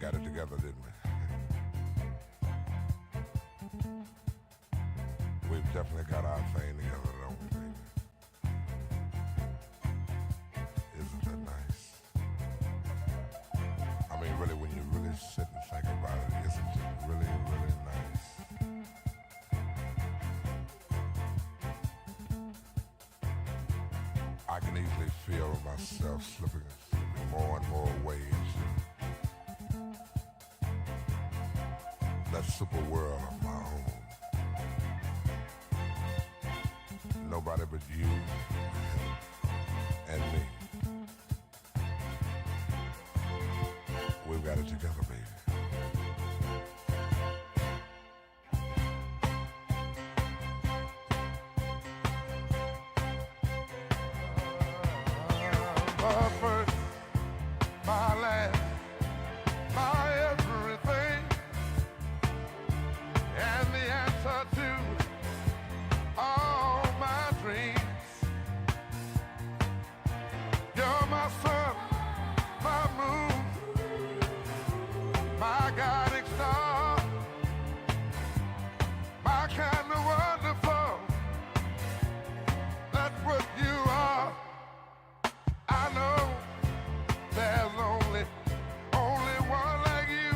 got it together, didn't we? We've definitely got our thing together, don't we, baby? Isn't that nice? I mean, really, when you really sit and think about it, isn't it really, really nice? I can easily feel myself slipping more and more ways in that super world of my own. Nobody but you and me. We've got it together, baby. My first, my last, my everything, and the answer to all my dreams. You're my sun, my moon, my guiding star, my kind of wonderful. That's what you are. I know there's only one like you.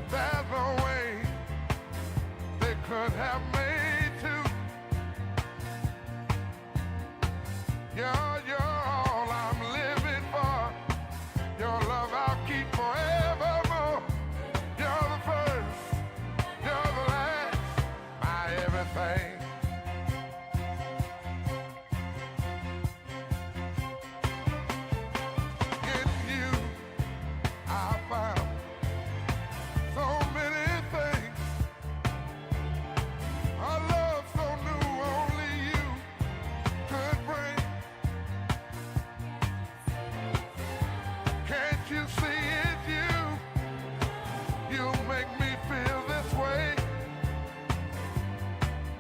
There's no way they could have made two. You're all I'm living for. Your love I'll keep forevermore. You're the first, you're the last, my everything. In you, I found so many things. A love so new, only you could bring. Can't you see it's you? You make me feel this way.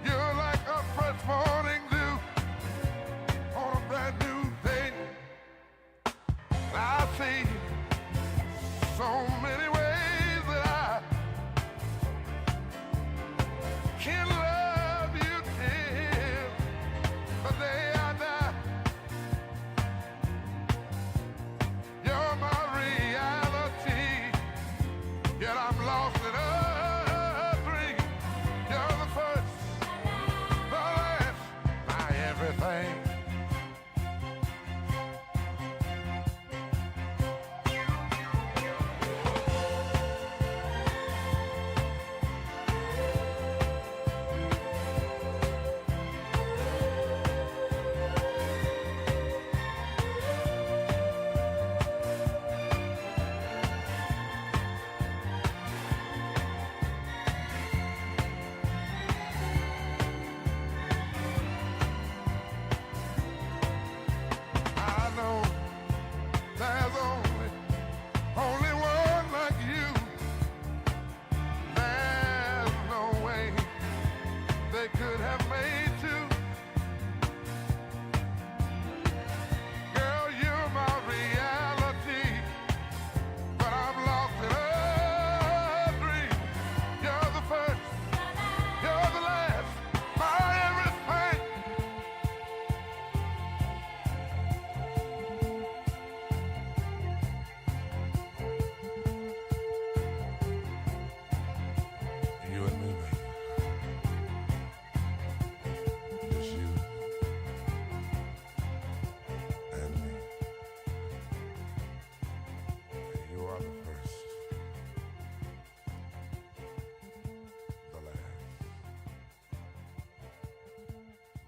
You're like a fresh morning dew on a brand new day. I see so many ways that I can love you till the day I die. You're my reality, yet I'm lost in a dream. You're the first, the last, my everything. I know there's only one like you. There's no way they could have made two. Girl, you're my reality, but I'm lost in a dream. You're the first, you're the last, my everything. You and me, baby. Just you and me. You are the first, the last,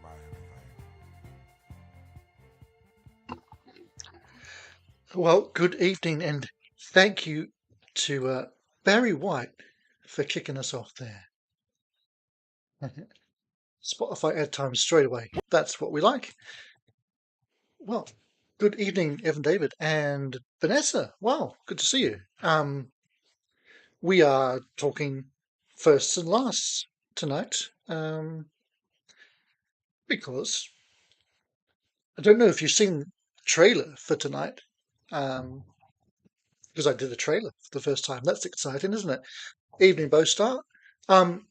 my everything. Well, good evening, and thank you to Barry White for kicking us off there. Spotify ad time straight away. That's what we like. Well, good evening, Evan David and Vanessa. Wow, good to see you. We are talking firsts and lasts tonight because I don't know if you've seen the trailer for tonight. because I did a trailer for the first time. That's exciting, isn't it? Evening Bow Start. But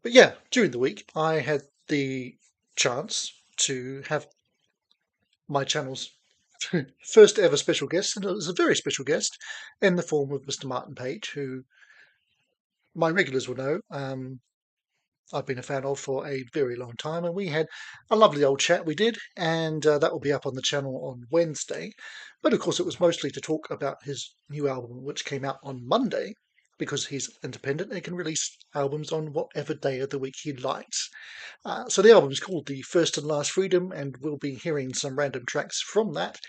yeah, during the week I had the chance to have my channel's first ever special guest, and it was a very special guest in the form of Mr. Martin Page, who my regulars will know I've been a fan of for a very long time, and we had a lovely old chat we did, and that will be up on the channel on Wednesday. But of course it was mostly to talk about his new album, which came out on Monday, because he's independent and he can release albums on whatever day of the week he likes. So the album is called The First and Last Freedom, and we'll be hearing some random tracks from that.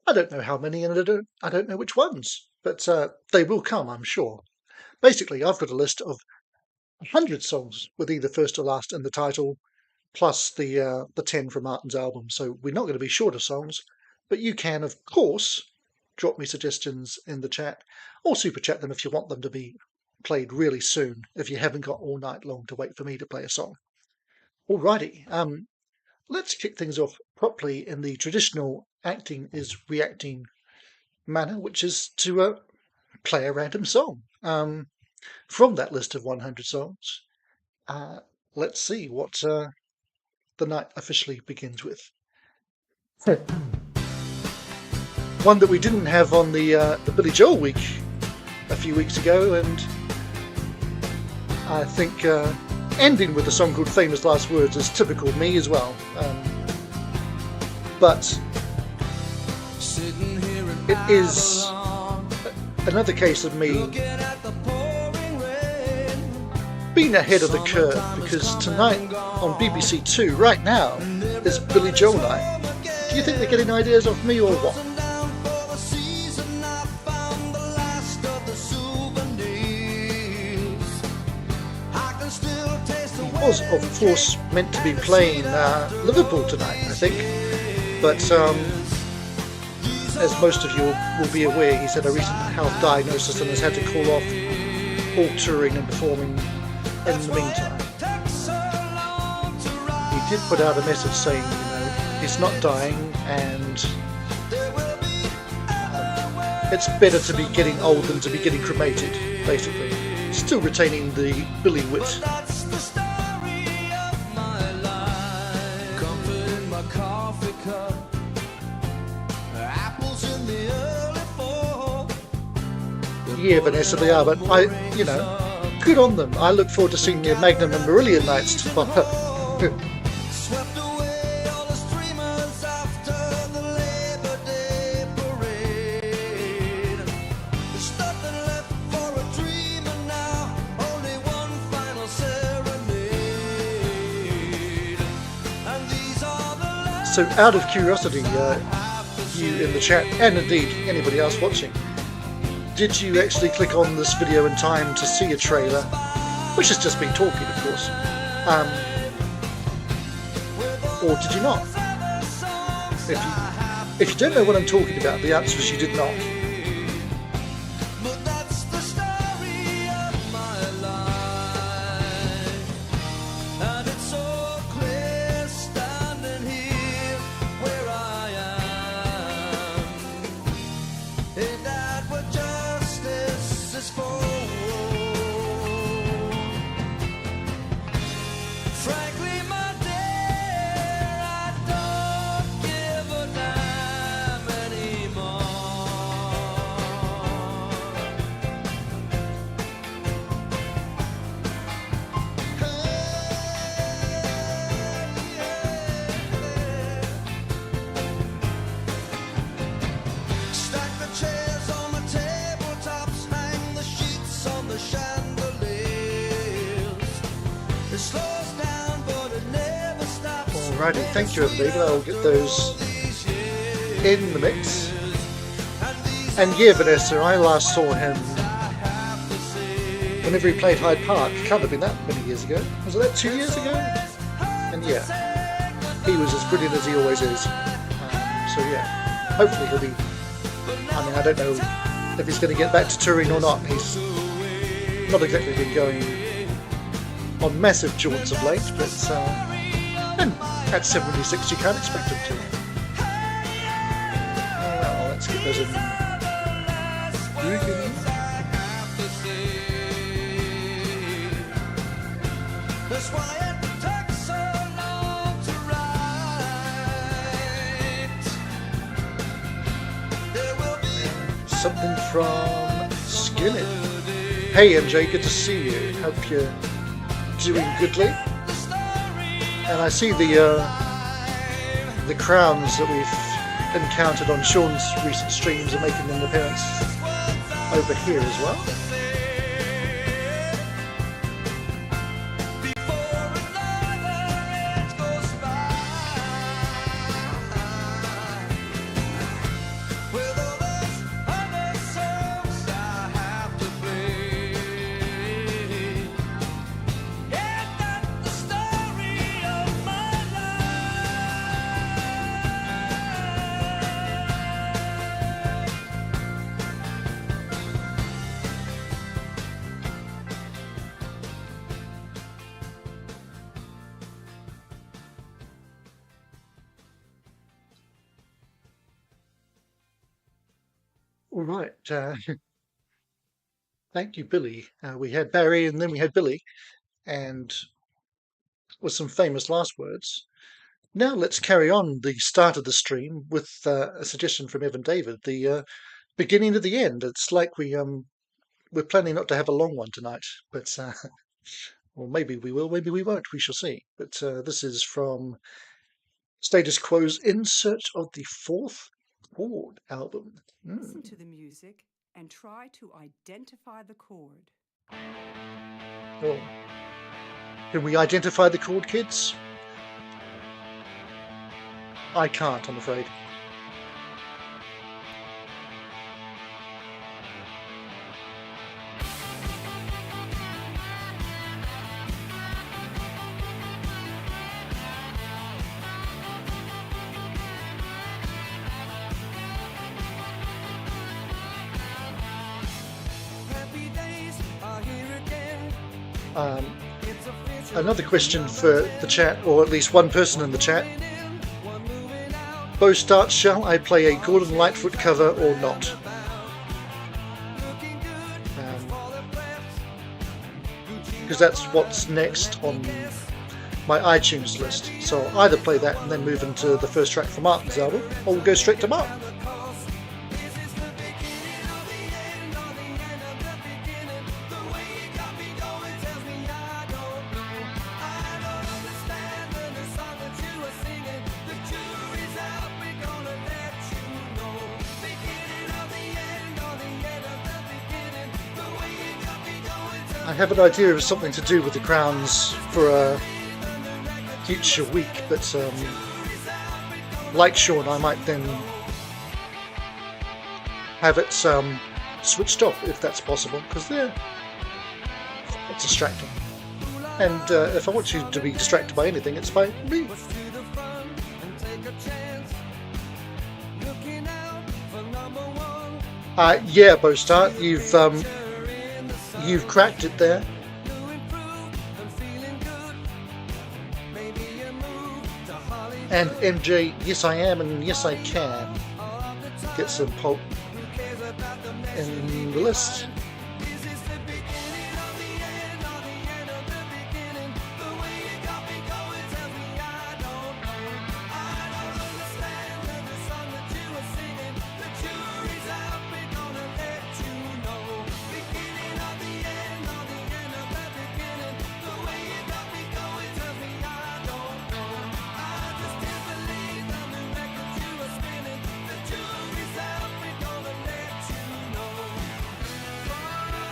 I don't know how many, and I don't know which ones, but they will come, I'm sure. Basically, I've got a list of 100 songs with either first or last in the title, plus the 10 from Martin's album. So we're not going to be short of songs, but you can, of course, drop me suggestions in the chat, or super chat them if you want them to be played really soon, if you haven't got all night long to wait for me to play a song. Alrighty, let's kick things off properly in the traditional acting is reacting manner, which is to play a random song from that list of 100 songs. Let's see what the night officially begins with. One that we didn't have on the Billy Joel week a few weeks ago, and I think ending with a song called Famous Last Words is typical me as well. But it is another case of me being ahead of the curve, because tonight on BBC Two, right now, is Billy Joel night. Do you think they're getting ideas off me or what? He was, of course, meant to be playing Liverpool tonight, I think, but as most of you will be aware, he's had a recent health diagnosis and has had to call off all touring and performing in the meantime. He did put out a message saying, he's not dying, and it's better to be getting old than to be getting cremated, basically. Still retaining the Billy wit. Yeah, Vanessa, they are, but good on them. I look forward to seeing their Magnum and Marillion nights tomorrow. So, out of curiosity, you in the chat, and indeed anybody else watching, did you actually click on this video in time to see a trailer, which has just been talking, of course, or did you not? If you don't know what I'm talking about, the answer is you did not. Alrighty, thank you everybody, I'll get those in the mix. And yeah, Vanessa, I last saw him whenever he played Hyde Park. It can't have been that many years ago. Was it that 2 years ago? And yeah, he was as brilliant as he always is. So yeah, hopefully he'll be, I don't know if he's going to get back to touring or not. He's not exactly been going on massive jaunts of late, but and at 76 you can't expect him to. Well, let's get those in. begin. That's why it took so long to write. There will be Something from Skinny. Hey MJ, good to see you. Hope you're doing goodly. the story And I see the crowns that we've encountered on Sean's recent streams are making an appearance over here as well. before another age goes by. With all those other songs I have to play. Yeah, that's the story of my All right. Thank you, Billy. We had Barry and then we had Billy, and with some famous last words. Now let's carry on the start of the stream with a suggestion from Evan David, the beginning of the end. It's like we're planning not to have a long one tonight, but well, maybe we will, maybe we won't. We shall see. But this is from Status Quo's In Search of the Fourth Chord album. Listen to the music and try to identify the chord. Oh. Can we identify the chord, kids? I can't, I'm afraid. happy days are here again. It's official. Another question for the chat, or at least one person in the chat. One moving out, Bo starts, shall I play a Gordon Lightfoot cover or not? looking good for the breath. Because that's what's next on my iTunes list. So I'll either play that and then move into the first track from Martin's album, or we'll go straight to Martin. Is this the beginning of the end or the end of the beginning? The way you got me going tells me I don't know. I don't understand the song that you were singing. The jury's out, we're gonna let you know. Beginning of the end or the end of the beginning. The way you got me going tells I have an idea of something to do with the crowns for a future week, but like Sean, I might then have it switched off if that's possible, because it's distracting. And if I want you to be distracted by anything, it's by me. to the front and take a chance. Looking out for number one. Yeah, Bo Start, you've cracked it there. You improve and feeling good. Maybe you move to Hollywood. And MJ, yes I am, and yes I can. Get some pulp Who cares about the mess in the list. Is this the beginning of the end or the end of the beginning? The way you got me going tells me I don't know. I don't understand the song that you were singing. The jury's out, we're gonna let you know. Beginning of the end or the end of the beginning. The way you got me going tells me I don't know. I just can't believe the new record you were spinning. The jury's out, we're gonna let you know.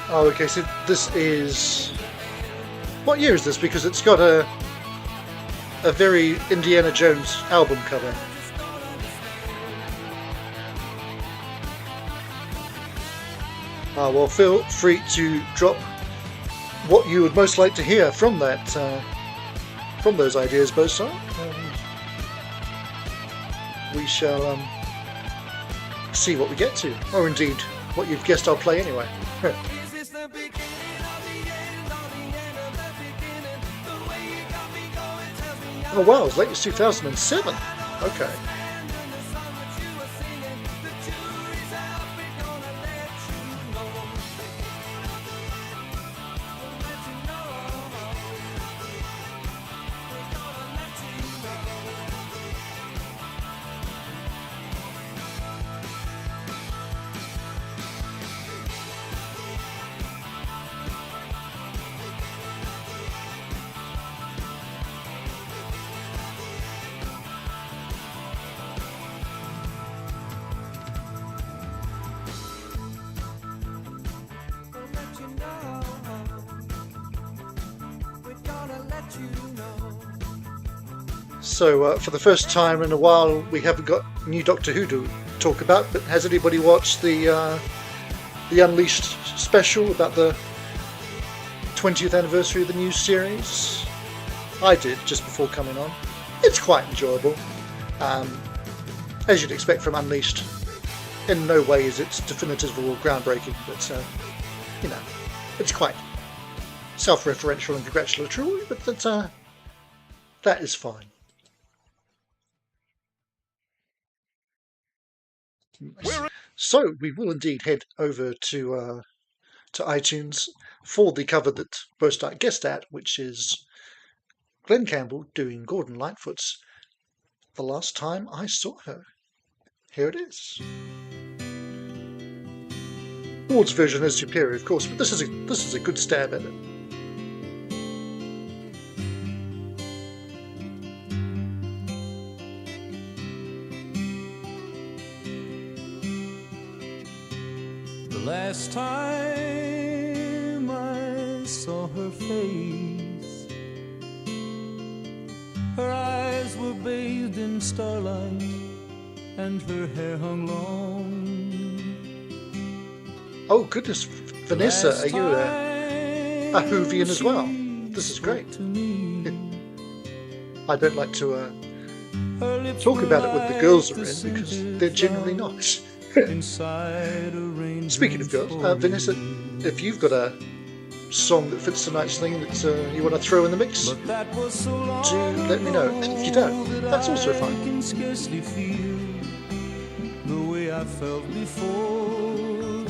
Oh, okay, so this is... What year is this? Because it's got a very Indiana Jones album cover. Well, feel free to drop what you would most like to hear from that, from those ideas, Bosar. We shall see what we get to, or indeed what you've guessed I'll play anyway. Is this the beginning of the end or the end of the beginning? The way you got me going tells me I Oh wow, as late as 2007. Okay. stand in the song that you were singing. The jury's out, we're gonna let you So for the first time in a while, we haven't got new Doctor Who to talk about. But has anybody watched the Unleashed special about the 20th anniversary of the new series? I did just before coming on. It's quite enjoyable, as you'd expect from Unleashed. In no way is it definitive or groundbreaking, but you know, it's quite self-referential and congratulatory. But that is fine. So we will indeed head over to iTunes for the cover that Bostart guessed at, which is Glen Campbell doing Gordon Lightfoot's The Last Time I Saw Her. Here it is. Ward's version is superior, of course, but this is a good stab at it. The last time I saw her face, her eyes were bathed in starlight and her hair hung long. Oh goodness, Vanessa, are you a Whovian as well? This is great. I don't like to talk about it when the girls are in because they're generally not. Speaking of girls, Vanessa, if you've got a song that fits tonight's thing that you want to throw in the mix, do let me know. If you don't, that's also fine. I can scarcely feel the way I felt before.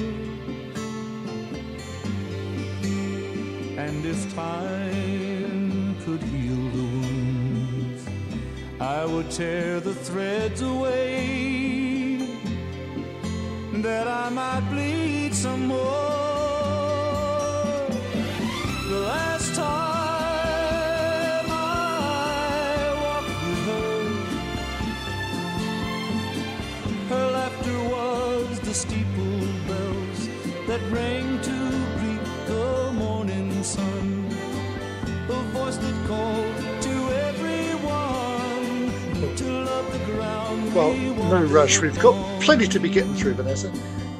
And if time could heal the wounds, I would tear the threads away, that I might bleed some more. The last time I walked with her, her laughter was the steeple bells that rang to greet the morning sun, a voice that called to everyone to love the ground. Well, no rush. We've got plenty to be getting through, Vanessa.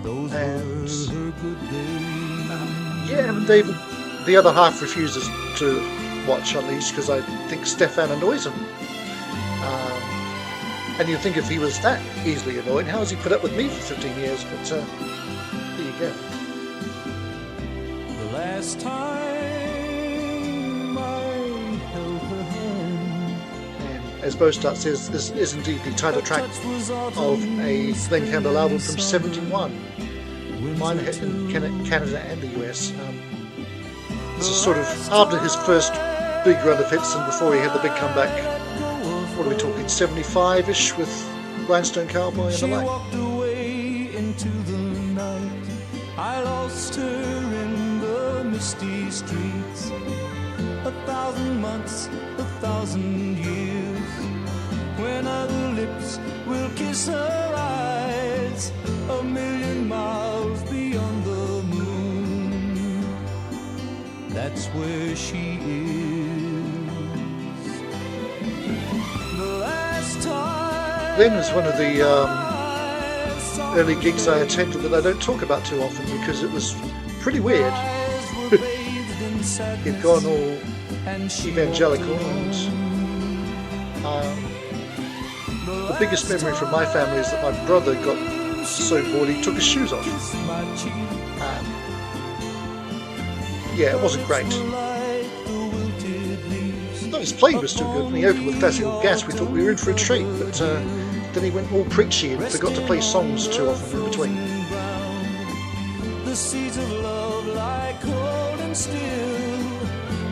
Those And were her good days. yeah, and David, the other half refuses to watch Unleashed because I think Stefan annoys him. And you'd think if he was that easily annoyed, how has he put up with me for 15 years? But there you go. The last time I held her hand, And as Bostart says, this is indeed the title track of a Glen Campbell album from '71. Mine hit in Canada and the US. This is sort of after his first big run of hits and before he had the big comeback. What are we talking, 75-ish with Rhinestone Cowboy and the she like? walked away into the night. I lost her in the misty streets. 1,000 months, 1,000 years, when other lips will kiss her eyes, 1,000,000 miles beyond the moon. That's where she is. The last time Glen was one of the early gigs I attended that I don't talk about too often because it was pretty weird. He'd gone all evangelical, and the biggest memory from my family is that my brother got so bored he took his shoes off. Yeah, it wasn't great. Though his playing was still good, and he opened with Classical Gas, we thought we were in for a treat, but then he went all preachy and forgot to play songs too often in between. The seeds of love lie cold and still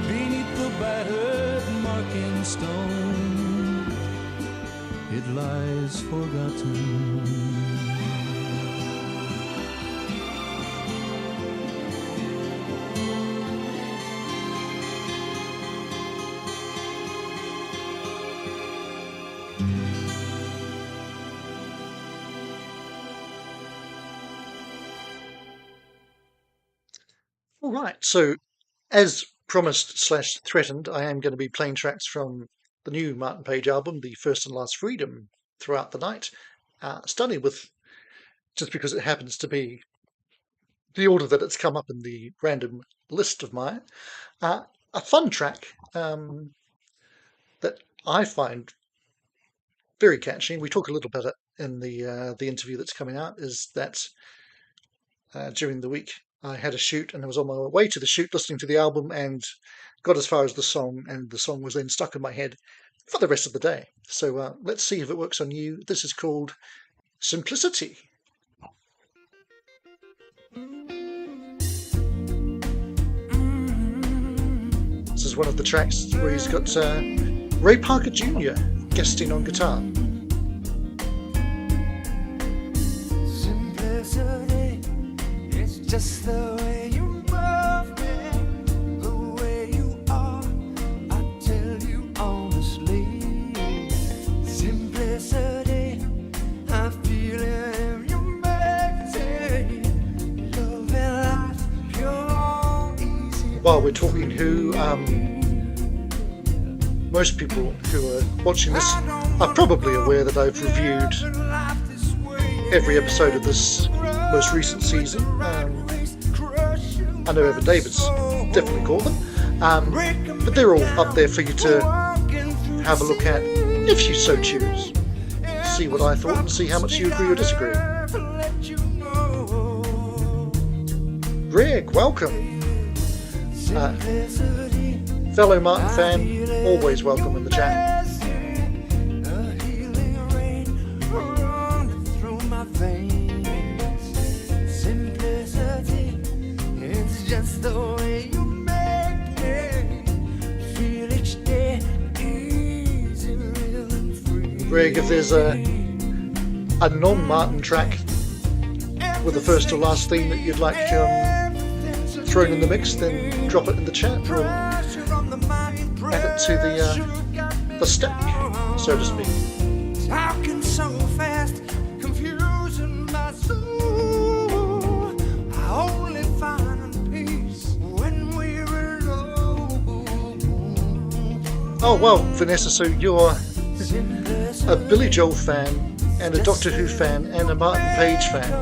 beneath the battered marking stone. It lies forgotten. All right, so as promised / threatened, I am going to be playing tracks from the new Martin Page album, The First and Last Freedom, throughout the night, starting with, just because it happens to be the order that it's come up in the random list of mine, a fun track that I find very catchy. We talk a little bit in the interview that's coming out, is that during the week I had a shoot, and I was on my way to the shoot listening to the album and got as far as the song, and the song was then stuck in my head for the rest of the day. So let's see if it works on you. This is called Simplicity. This is one of the tracks where he's got Ray Parker Jr. guesting on guitar. Simplicity, it's just the way you move me, the way you are, I tell you honestly. Simplicity, I feel it in your meditate, love and life, pure, easy. While we're talking, most people who are watching this are probably aware that I've reviewed every episode of this most recent season. I know Evan David's definitely caught them, but they're all up there for you to have a look at if you so choose. See what I thought and see how much you agree or disagree. Greg, welcome. Fellow Martin fan, always welcome in the chat. Greg, if there's a non-Martin track with the first or last theme that you'd like thrown in the mix, then drop it in the chat. We'll add it to the stack, so to speak. Talking so fast, confusing my soul. I only find peace when we're alone. Oh well, Vanessa, so you're a Billy Joel fan and a Doctor Who fan and a Martin Page fan.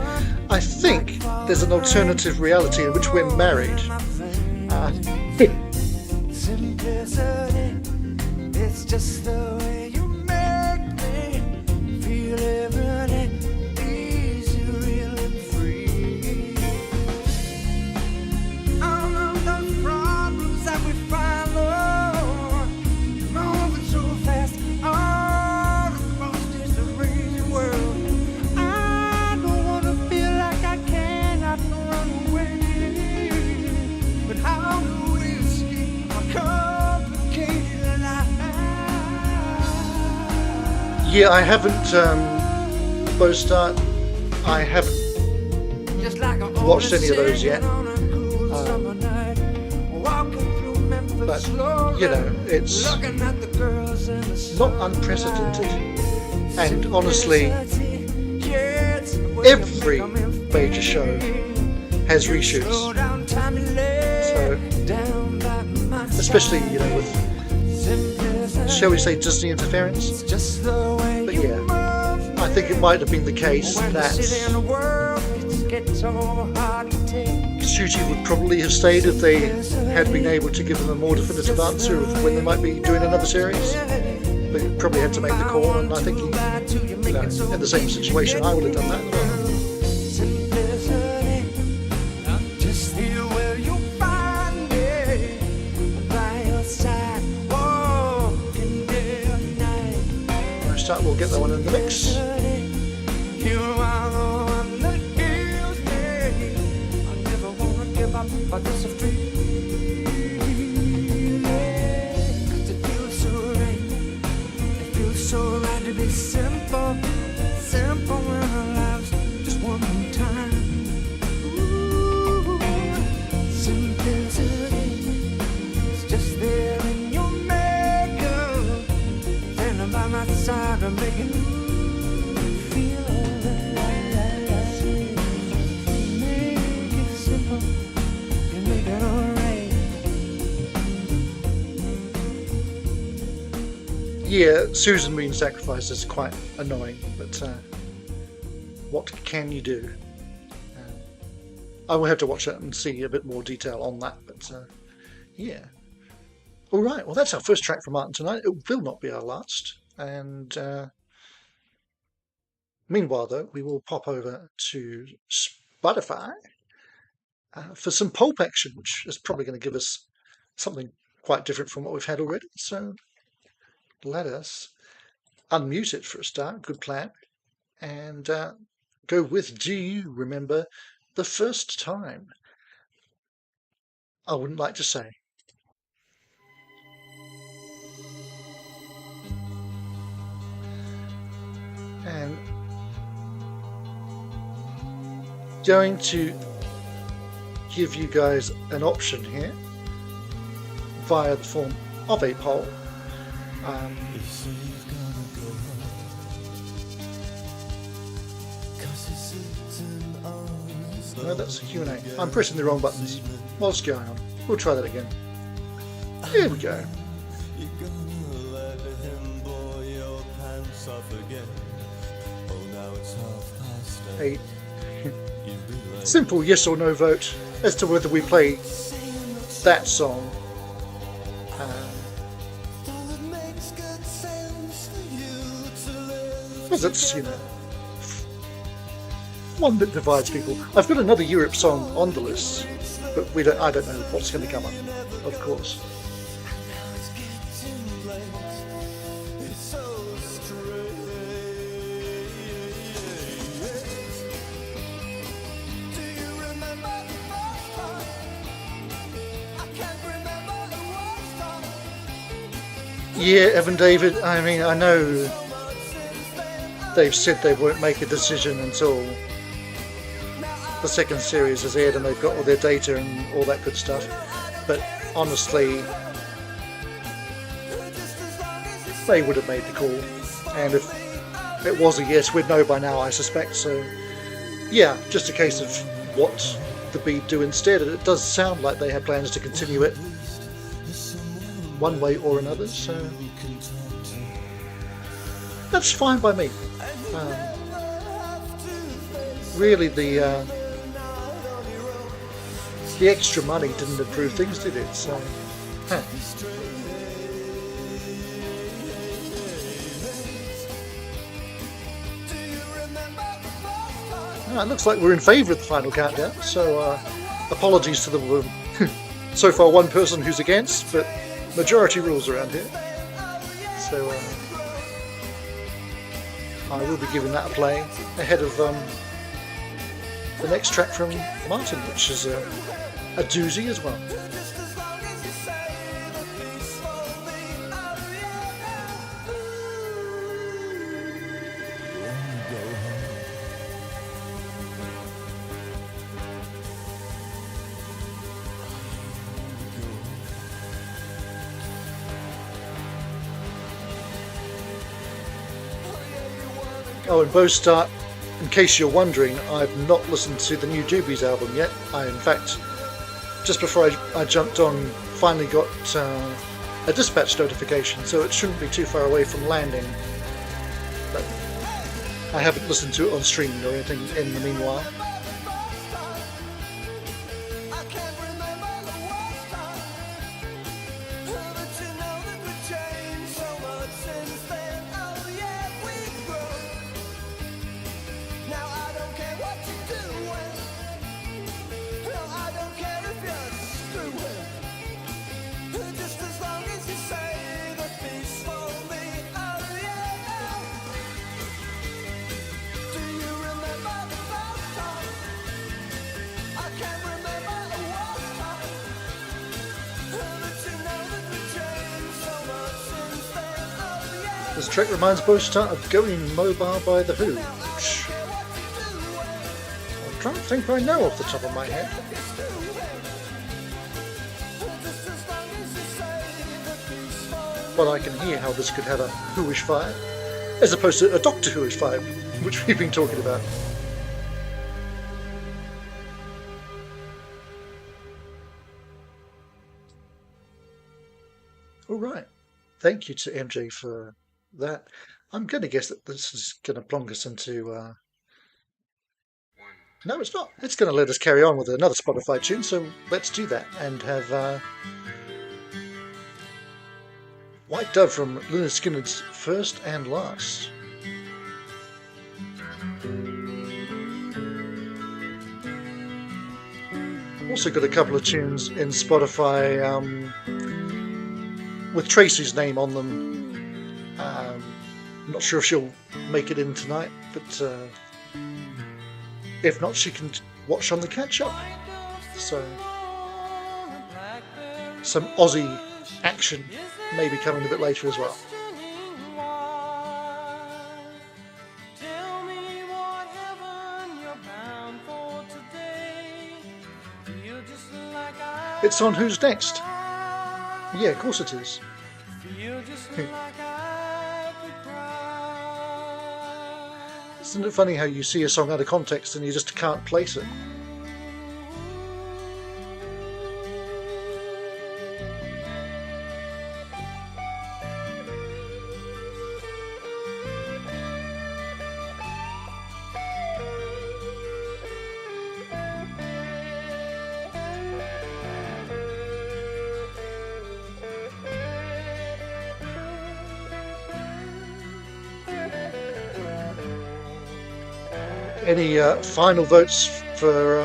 I think there's an alternative reality in which we're married. Simplicity, it's just the way you make me feel every day, easy, real and free. All of the problems that we follow, moving so fast, all across this crazy world. I don't want to feel like I cannot run away, but how do we escape our complicated life? Yeah, I haven't, Bostart, I haven't Just like an watched any of those yet. on a cool summer night, walking through Memphis But, slowly, you know, it's looking at the girls in the not sunlight. unprecedented. And honestly, Simplicity, yeah, it's the way every you make 'em major show has reshoots. slow down time and lay So, down by my especially, side. you know, with, Simplicity, shall we say, Disney interference. it's just the way But you yeah, move I think it might have been the case when the that city and the world gets so hard to take. Shuji would probably have stayed if they had been able to give them a more definitive answer of when they might be doing another series. But he probably had to make the call, and I think he, you know, in the same situation, I would have done that as well. Simplicity, just feel where you find me, by your side, walking day or night. We'll get that one in the mix. You are the one that heals me. I never wanna give up, but this is free. 'Cause it feels so right. It feels so right to be simple, simple when our lives just one time. Ooh, simplicity, it's just there in your makeup. Standing by my side, I'm making. yeah, Susan being sacrificed is quite annoying, but what can you do? I will have to watch that and see a bit more detail on that, but yeah. All right, well, that's our first track from Martin tonight. It will not be our last. And meanwhile, though, we will pop over to Spotify for some pulp action, which is probably going to give us something quite different from what we've had already. So let us unmute it for a start. Good plan. And go with Do You Remember the First Time? I wouldn't like to say. And going to give you guys an option here via the form of a poll. No, that's a Q&A. I'm pressing the wrong buttons. What's going on? We'll try that again. Here we go. A simple yes or no vote as to whether we play that song. Because it's, you know, one that divides people. I've got another Europe song on the list, but I don't know what's going to come up, of course. Yeah, Evan David, I mean, I know they've said they won't make a decision until the second series is aired and they've got all their data and all that good stuff. But honestly, they would have made the call. And if it was a yes, we'd know by now, I suspect. So, yeah, just a case of what the Beat do instead. It does sound like they had plans to continue it one way or another, so that's fine by me. Really, the extra money didn't improve things, did it? So, it looks like we're in favour of the final countdown. So, apologies to the so far one person who's against, but majority rules around here. So I will be giving that a play ahead of the next track from Martin, which is a doozy as well. Oh, and Bostart, in case you're wondering, I've not listened to the new Doobies album yet. I, in fact, just before I jumped on, finally got a dispatch notification, so it shouldn't be too far away from landing. But I haven't listened to it on stream or anything in the meanwhile. This track reminds Bostart of Going Mobile by The Who, which I'm trying to think I know off the top of my head. But I can hear how this could have a Who-ish vibe, as opposed to a Doctor Who-ish vibe, which we've been talking about. All right. Thank you to MJ for that. I'm going to guess that this is going to plonk us into... No, it's not. It's going to let us carry on with another Spotify tune, so let's do that and have White Dove from Lynyrd Skynyrd's First and Last. Also got a couple of tunes in Spotify with Tracy's name on them. I'm not sure if she'll make it in tonight, but if not, she can watch on the catch-up. So, some Aussie action may be coming a bit later as well. It's on Who's Next? Yeah, of course it is. Isn't it funny how you see a song out of context and you just can't place it? Any final votes for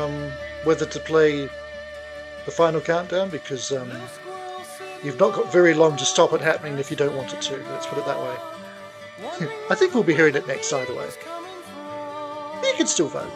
whether to play the final countdown? Because you've not got very long to stop it happening if you don't want it to. Let's put it that way. I think we'll be hearing it next either way. You can still vote.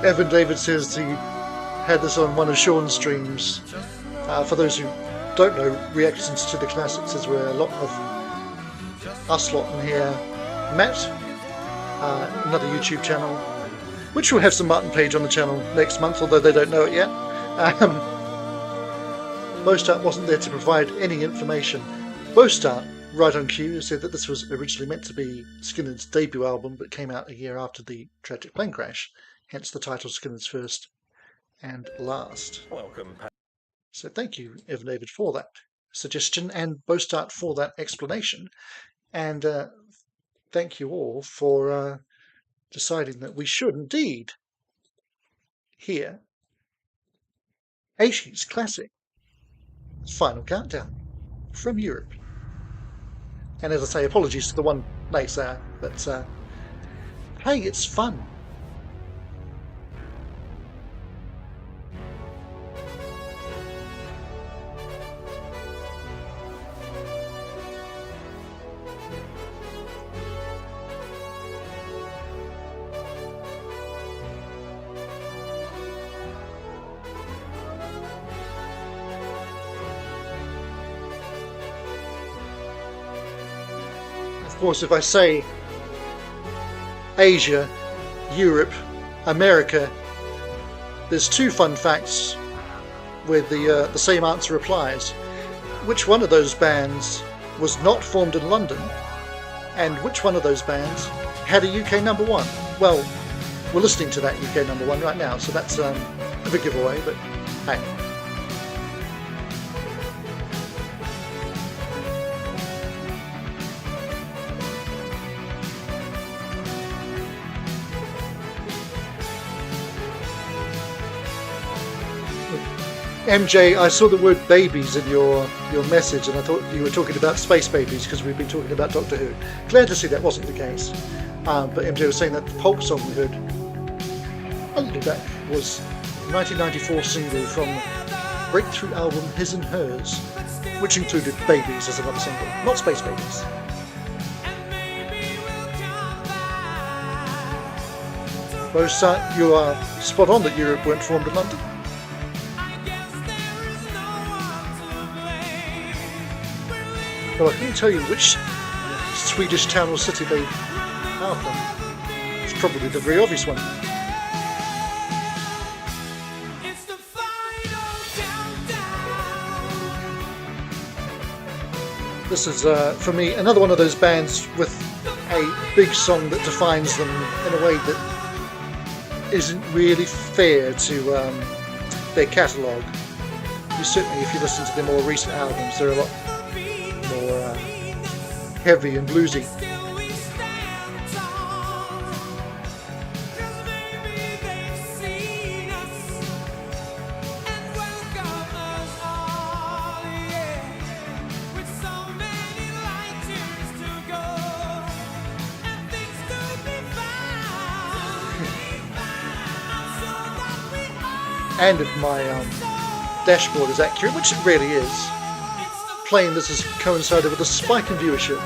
Evan David says he had this on one of Sean's streams. For those who don't know, reactions to the classics is where a lot of us lot in here met. Another YouTube channel, which will have some Martin Page on the channel next month, although they don't know it yet. Bostart wasn't there to provide any information. Bostart, right on cue, said that this was originally meant to be Skynyrd's debut album, but came out a year after the tragic plane crash. Hence the title Skynyrd's First and Last. Welcome, Pat. So thank you, Evan David, for that suggestion, and Bostart for that explanation. And thank you all for deciding that we should indeed hear 80s classic Final Countdown from Europe. And as I say, apologies to the one naysayer, but hey, it's fun. Of course, if I say Asia, Europe, America, there's two fun facts where the same answer applies. Which one of those bands was not formed in London, and which one of those bands had a UK number one? Well, we're listening to that UK number one right now, so that's a big giveaway, but hey. MJ, I saw the word babies in your message, and I thought you were talking about Space Babies because we've been talking about Doctor Who. Glad to see that wasn't the case. But MJ was saying that the Pulp song we heard a little back was a 1994 single from breakthrough album His and Hers, which included Babies as another single, not Space Babies. Bostart, you are spot on that Europe weren't formed in London. Well, I couldn't tell you which Swedish town or city they are from. It's probably the very obvious one. This is, for me, another one of those bands with a big song that defines them in a way that isn't really fair to their catalogue. Certainly, if you listen to their more recent albums, they're a lot more heavy and bluesy. And if my dashboard is accurate, which it really is, playing this has coincided with a spike in viewership.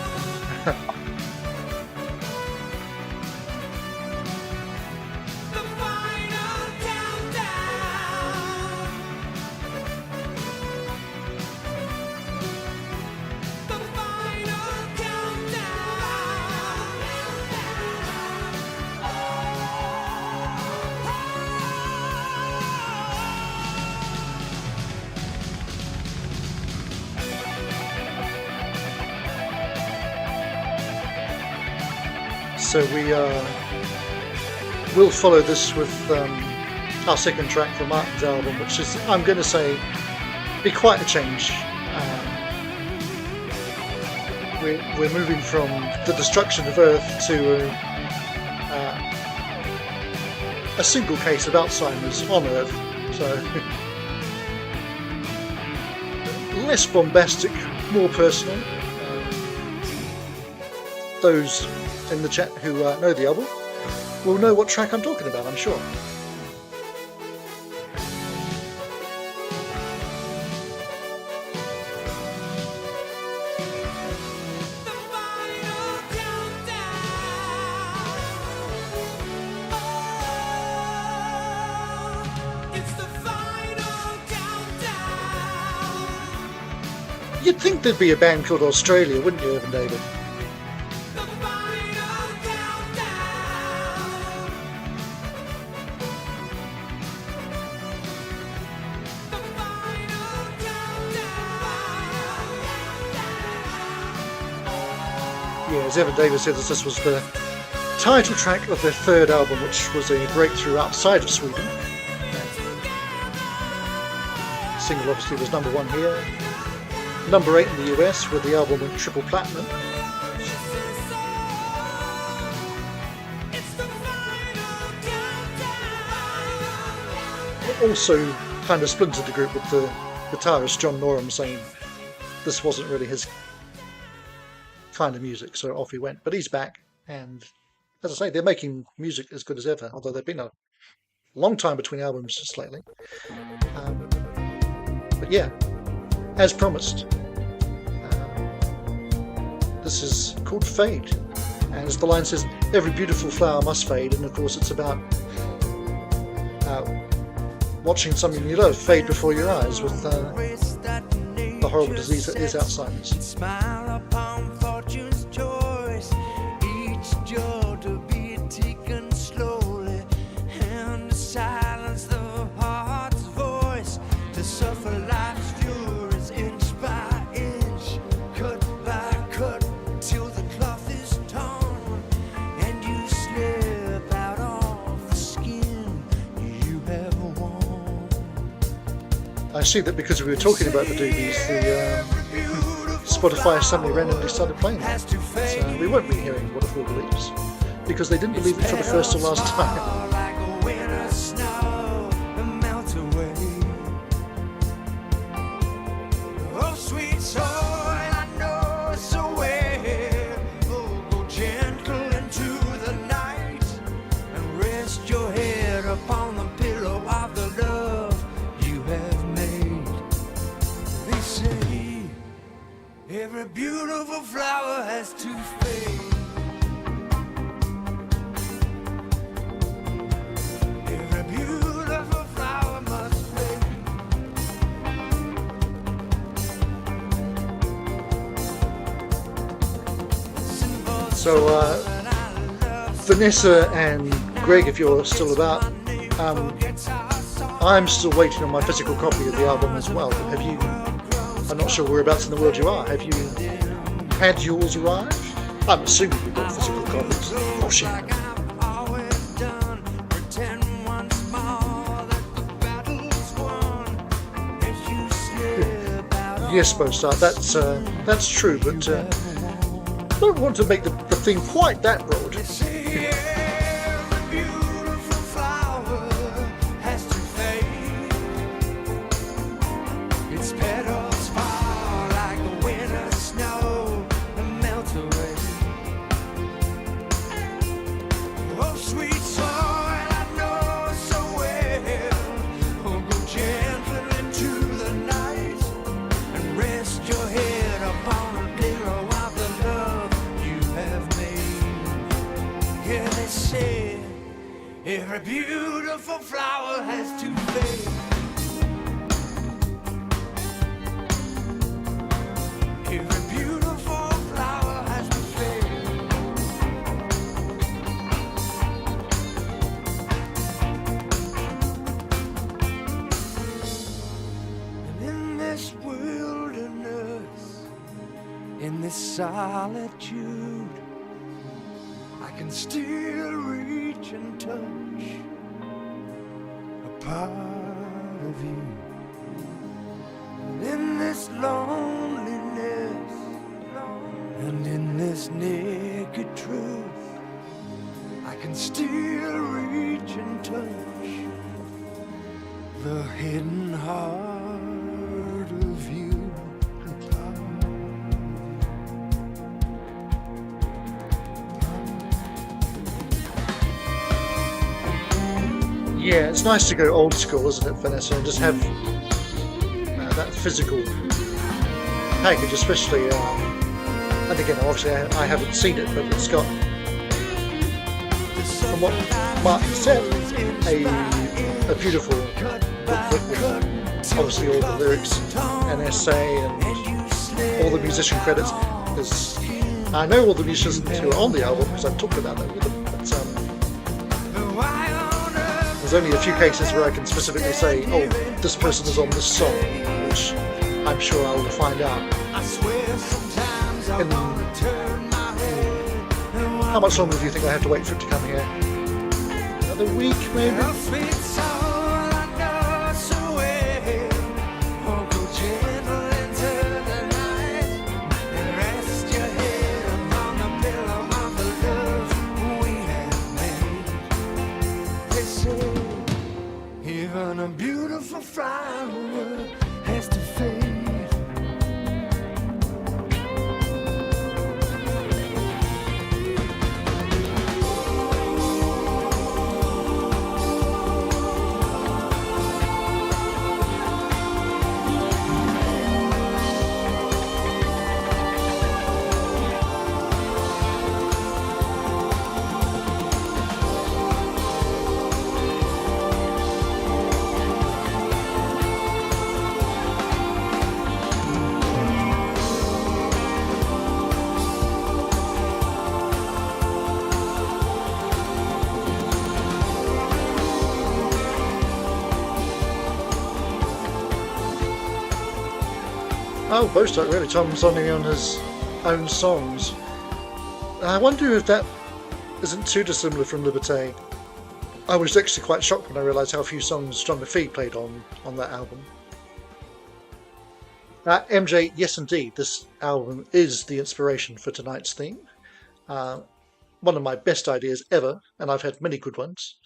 So we will follow this with our second track from Martin's album, which is, I'm going to say, be quite a change. We're moving from the destruction of Earth to a single case of Alzheimer's on Earth. So less bombastic, more personal. Those in the chat who know the album will know what track I'm talking about, I'm sure. You'd think there'd be a band called Australia, wouldn't you, Evan David? Yeah, as Evan Davis said, this was the title track of their third album, which was a breakthrough outside of Sweden. The single obviously was number 1 here, number 8 in the US, where the album went triple platinum. It also kind of splintered the group with the guitarist John Norum saying this wasn't really his kind of music, so off he went. But he's back, and as I say, they're making music as good as ever, although they've been a long time between albums just lately. But yeah, as promised, this is called Fade, and as the line says, every beautiful flower must fade, and of course it's about watching something you love fade before your eyes with the horrible disease that is Alzheimer's. Smile upon fortune's choice, each joy to be taken slowly, and to silence the heart's voice, to suffer life's furies inch by inch, cut by cut, till the cloth is torn, and you slip out of the skin you have worn. I see that because we were talking about the doobies, Spotify suddenly randomly started playing it. So we won't be hearing What a Fool Believes, because they didn't believe it for the first and last time. Like a winter snow, melt away. Oh, sweet soul, I know it's a way. Oh, go gentle into the night and rest your head upon the pillow of the love you have made. They say every beautiful flower has to fade. So, Vanessa and Greg, if you're still about, I'm still waiting on my physical copy of the album as well. Have you? I'm not sure whereabouts in the world you are. Have you had yours arrive? I'm assuming you've got physical copies. Oh shit. Yes, Bostart, that's true, but I don't want to make the theme quite that broad. Every beautiful flower has to fade. Every beautiful flower has to fade. And in this wilderness, in this solitude, I can still reach and touch a part of you. And in this loneliness and in this naked truth, I can still reach and touch the hidden heart of you. Yeah, it's nice to go old school, isn't it, Vanessa, and just have that physical package, especially, and again, obviously I haven't seen it, but it's got, from what Martin said, a beautiful booklet with obviously all the lyrics and essay and all the musician credits, because I know all the musicians who are on the album because I've talked about that with them, but there's only a few cases where I can specifically say, oh, this person is on this song, which I'm sure I will find out. And how much longer do you think I have to wait for it to come here? Another week, maybe? Even a beautiful flower has to fade. Oh, Bostock really Tom's on his own songs. I wonder if that isn't too dissimilar from Liberté. I was actually quite shocked when I realised how few songs John McPhee played on that album. MJ, yes indeed, this album is the inspiration for tonight's theme. One of my best ideas ever, and I've had many good ones.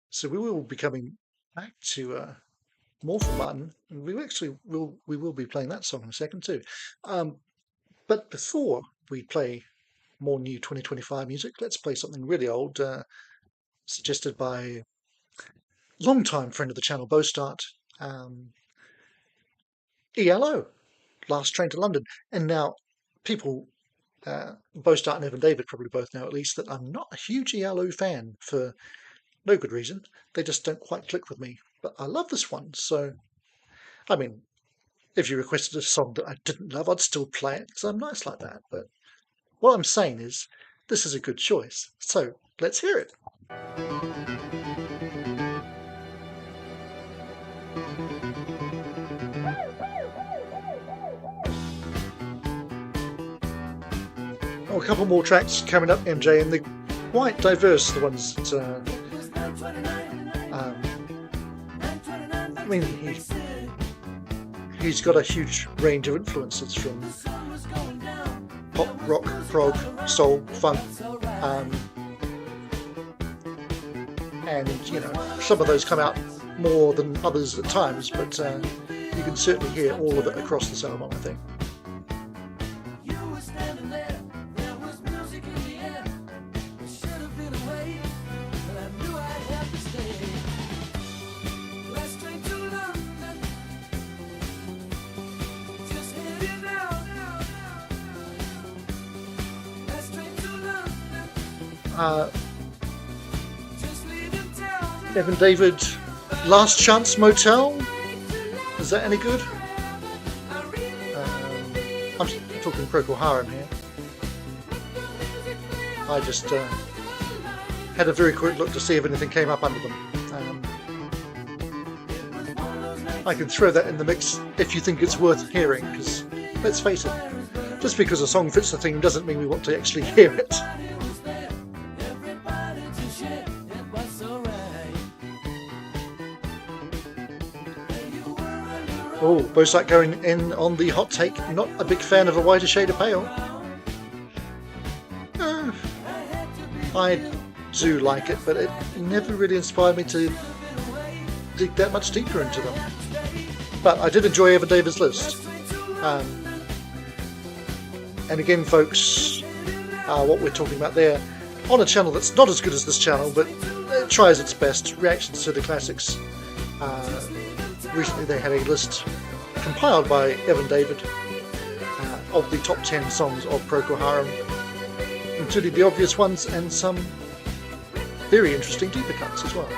So we will be coming back to more from Martin, and we will be playing that song in a second too. But before we play more new 2025 music, let's play something really old, suggested by long-time friend of the channel, Bostart, ELO, Last Train to London. And now people, Bostart and Evan David probably both know at least that I'm not a huge ELO fan for no good reason. They just don't quite click with me. But I love this one, so I mean, if you requested a song that I didn't love, I'd still play it because I'm nice like that. But What I'm saying is, this is a good choice. So let's hear it. Oh, a couple more tracks coming up, MJ, and they're quite diverse, the ones that, I mean, he's got a huge range of influences from pop, rock, prog, soul, funk, and you know, some of those come out more than others at times, but you can certainly hear all of it across this album, I think. Evan David, Last Chance Motel. Is that any good? I'm talking Procol Harum here. I just had a very quick look to see if anything came up under them. I can throw that in the mix if you think it's worth hearing, because let's face it, just because a song fits the theme doesn't mean we want to actually hear it. Oh, Bosat going in on the hot take. Not a big fan of A Whiter Shade of Pale. I do like it, but it never really inspired me to dig that much deeper into them. But I did enjoy Evan David's list. And again, folks, what we're talking about there, on a channel that's not as good as this channel, but it tries its best, reactions to the classics. Recently they had a list compiled by Evan David of the top 10 songs of Procol Harum, including the obvious ones and some very interesting deeper cuts as well.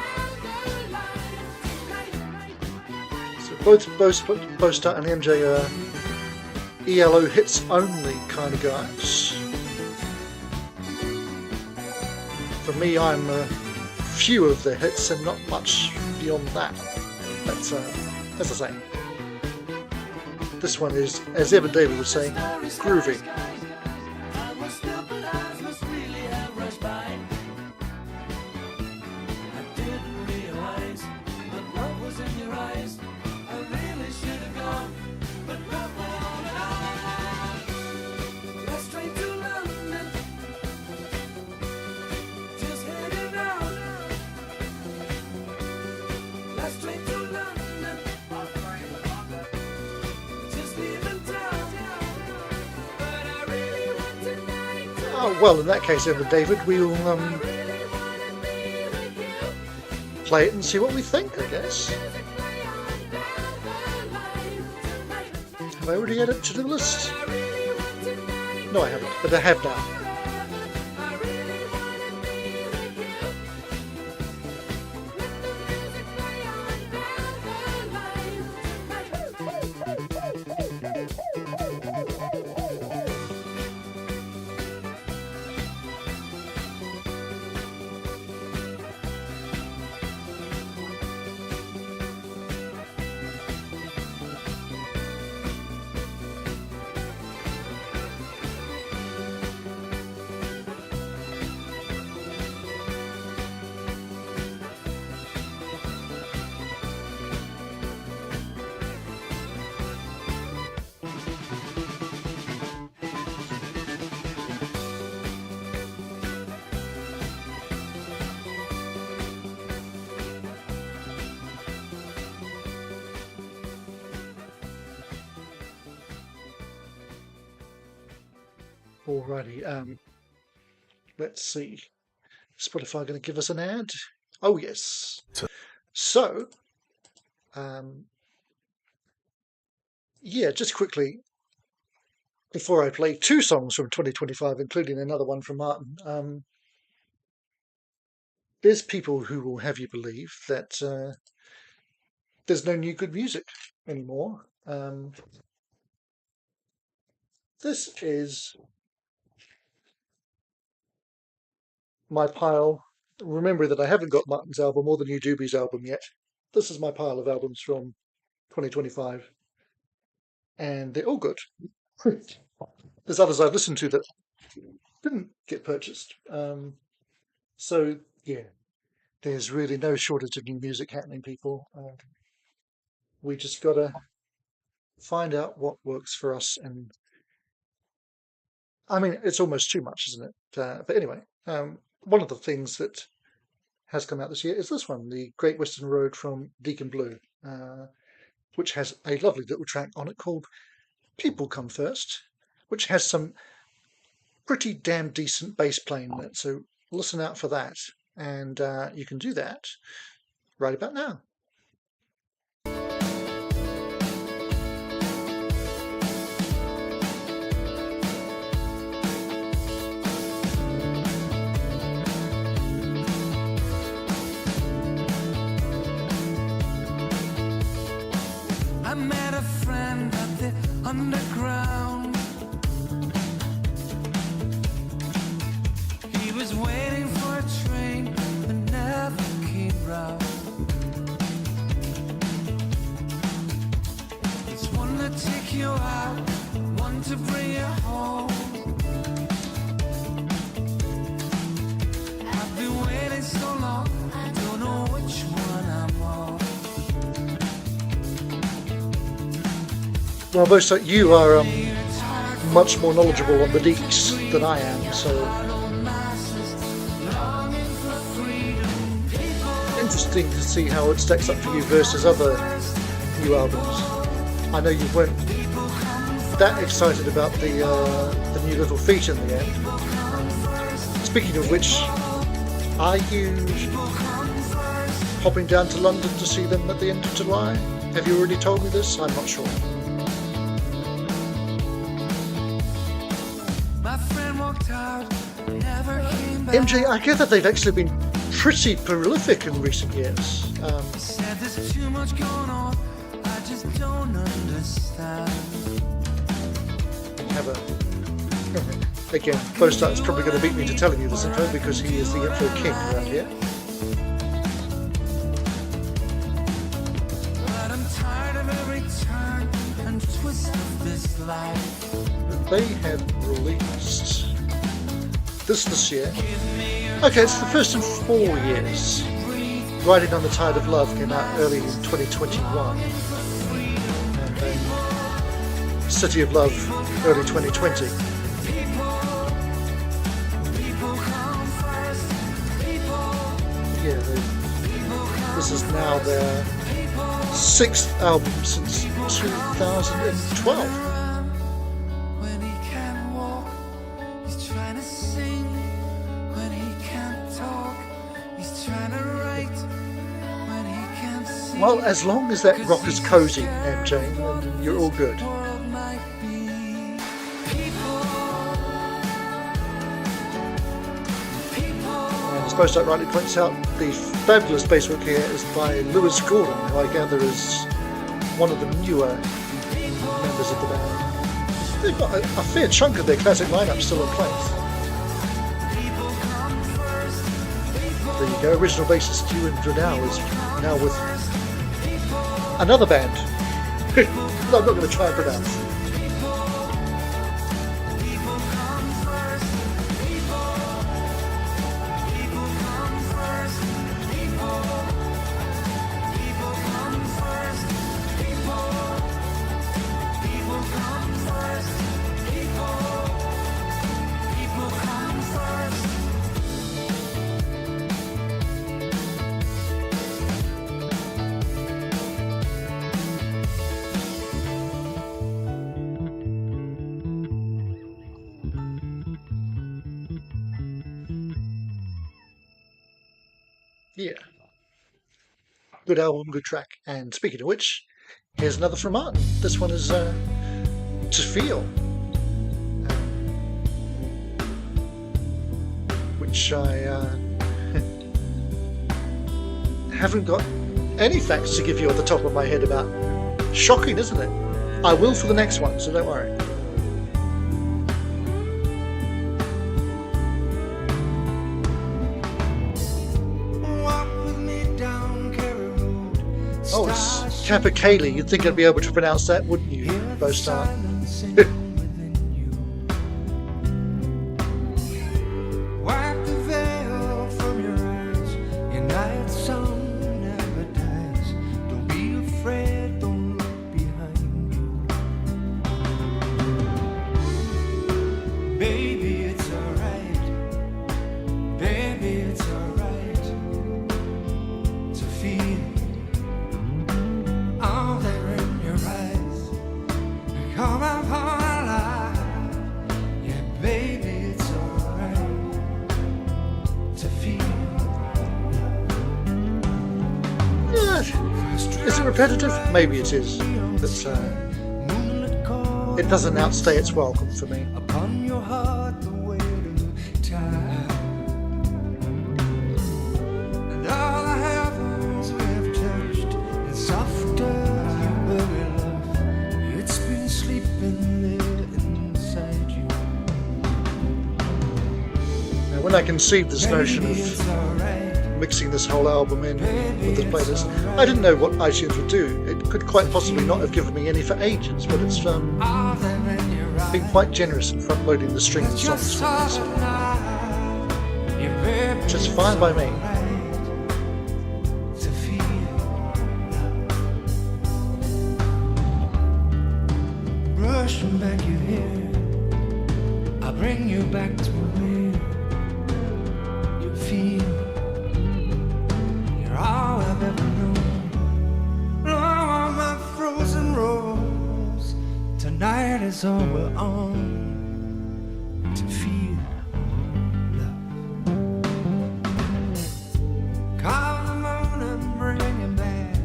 So both Bostat and MJ are ELO hits only kind of guys. For me, I'm a few of the hits and not much beyond that. But as I say, this one is, as Evan David would say, groovy. Oh, well, in that case, Evan David, we'll play it and see what we think, I guess. Have I already added it to the list? No, I haven't, but I have now. Alrighty, let's see. Spotify going to give us an ad? Oh yes. So, yeah, just quickly, before I play two songs from 2025, including another one from Martin, there's people who will have you believe that there's no new good music anymore. This is my pile, remembering that I haven't got Martin's album or the new Doobies album yet. This is my pile of albums from 2025, and they're all good. There's others I've listened to that didn't get purchased. So yeah, there's really no shortage of new music happening, people. We just gotta find out what works for us, and I mean, it's almost too much, isn't it? But anyway, one of the things that has come out this year is this one, The Great Western Road from Deacon Blue, which has a lovely little track on it called People Come First, which has some pretty damn decent bass playing in it. So listen out for that, and you can do that right about now. I met a friend at the underground. He was waiting for a train but never came round. It's one to take you out, one to bring you home. I've been waiting so long, I don't know which one I'm on. Well, most like you are much more knowledgeable on the Deeks than I am, so interesting to see how it stacks up for you versus other new albums. I know you weren't that excited about the new Little Feat in the end. Speaking of which, are you popping down to London to see them at the end of July? Have you already told me this? I'm not sure. MJ, I gather they've actually been pretty prolific in recent years. Said there's too much going on, I just don't understand. Have a again, Bostart's probably going to beat me to telling you this info because he is the info king around here. But I'm tired of every turn and twist of this life. They have released this year. Okay, it's the first in 4 years. Riding on the Tide of Love came out early in 2021. And then City of Love early 2020. Yeah, this is now their 6th album since 2012. When he can't walk, he's trying to sing. When he can't talk, he's trying to write. When he can't see, Well, as long as that rock is cozy, MJ, then you're all good. the world might be And as Bostat rightly points out, the fabulous bass work here is by Lewis Gordon, who I gather is one of the newer members of the band. They've got a fair chunk of their classic lineup still in place. There you go, original bassist Ewan Drenau is now with another band that I'm not going to try and pronounce. Yeah. Good album, good track. And speaking of which, here's another from Martin. This one is To Feel, which I haven't got any facts to give you off the top of my head about. Shocking, isn't it? I will for the next one, so don't worry. Kappa Kaylee, you'd think I'd be able to pronounce that, wouldn't you, Bostart? Wipe the veil from your eyes. Your night sun never dies. Don't be afraid, don't look behind you. Baby, it's alright. Baby, it's alright to feel all there in your eyes. Come up alive. Yeah, baby, it's alright to feel. Is it repetitive? Maybe it is. But Moonlit call it doesn't outstay its welcome for me. upon your heart the weight of time. And all the heavens we have touched is softer your very love. It's been sleeping there inside you. Now, when I conceived this notion Baby, of it's alright. mixing this whole album in with this playlist, I didn't know what iTunes would do. It could quite possibly not have given me any for ages, but it's All there in your been eyes. quite generous in front loading the string of Just songs for me, so yeah, baby, which is it's fine by me. alright to feel love. Brushing back your hair, I'll bring you back to where you feel you're all I've ever known. Blow on my frozen rose. Tonight is all we're on to feel love. Call the moon and bring him back.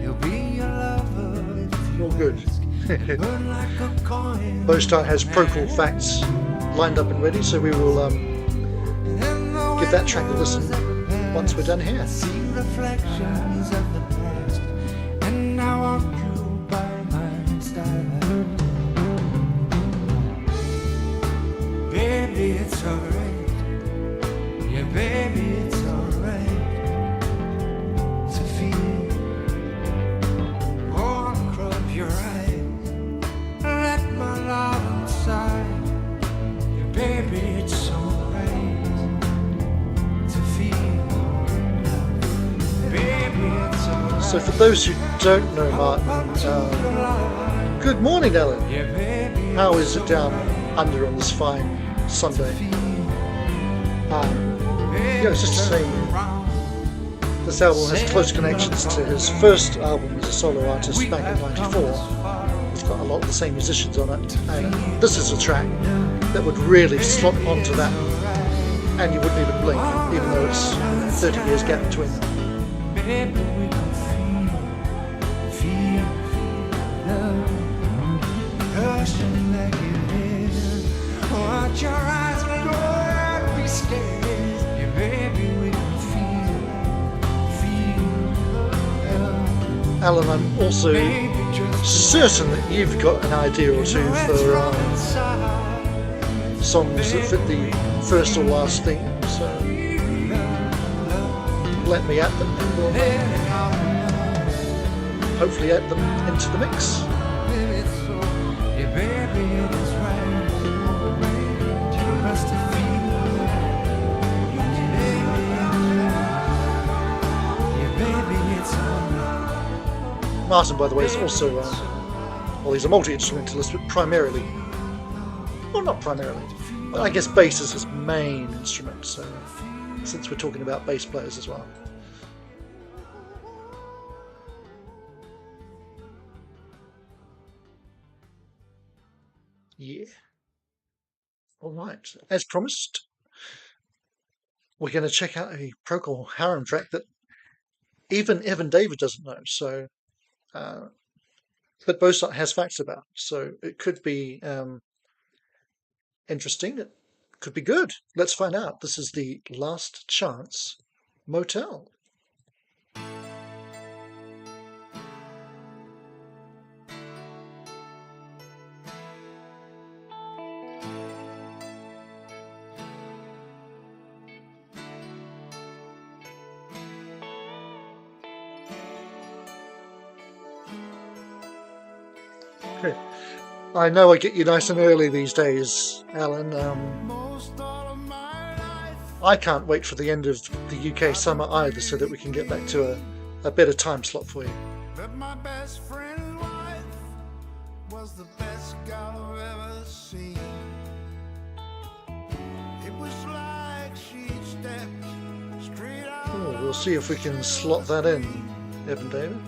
He'll be your lover if you All good. ask. Burn like a coin. Bostart has Procol facts lined up and ready, so we will give that track a listen once we're done here. I see reflections of the past, and I want you by my side. Baby, it's alright. Yeah, baby, it's alright to feel all across your eyes. Let my love inside. Yeah, baby, it's alright to feel. Baby, it's alright. So for those who don't know Martin, good morning, Ellen. Yeah, baby, How is it down under on this fine Sunday? It's just the same. This album has close connections to his first album as a solo artist back in '94. It's got a lot of the same musicians on it, and this is a track that would really slot onto that, and you wouldn't even blink, even though it's 30 years gap between them. baby, we can feel love. Hushing like it is. Watch your eyes go and be scared. Yeah, baby, we can feel love. Alan, I'm also Baby, just certain that you've got an idea or two for songs that fit the first or last theme, so let me add them and we'll hopefully add them into the mix. yeah, baby, it is right. You must have yeah, baby, it's alright. Martin, by the way, is also, well, he's a multi-instrumentalist, but primarily, well, not primarily, but I guess bass is his main instrument, so since we're talking about bass players as well. Yeah. All right. As promised, we're going to check out a Procol Harum track that even Evan David doesn't know. So, but Bostart has facts about, so it could be interesting. It could be good. Let's find out. This is the Last Chance Motel. I know I get you nice and early these days, Alan. Most all of my life, I can't wait for the end of the UK summer either, so that we can get back to a better time slot for you. but my best friend's wife was the best gal I've ever seen. It was like she stepped straight out Oh, we'll see if we can slot that in, Evan David.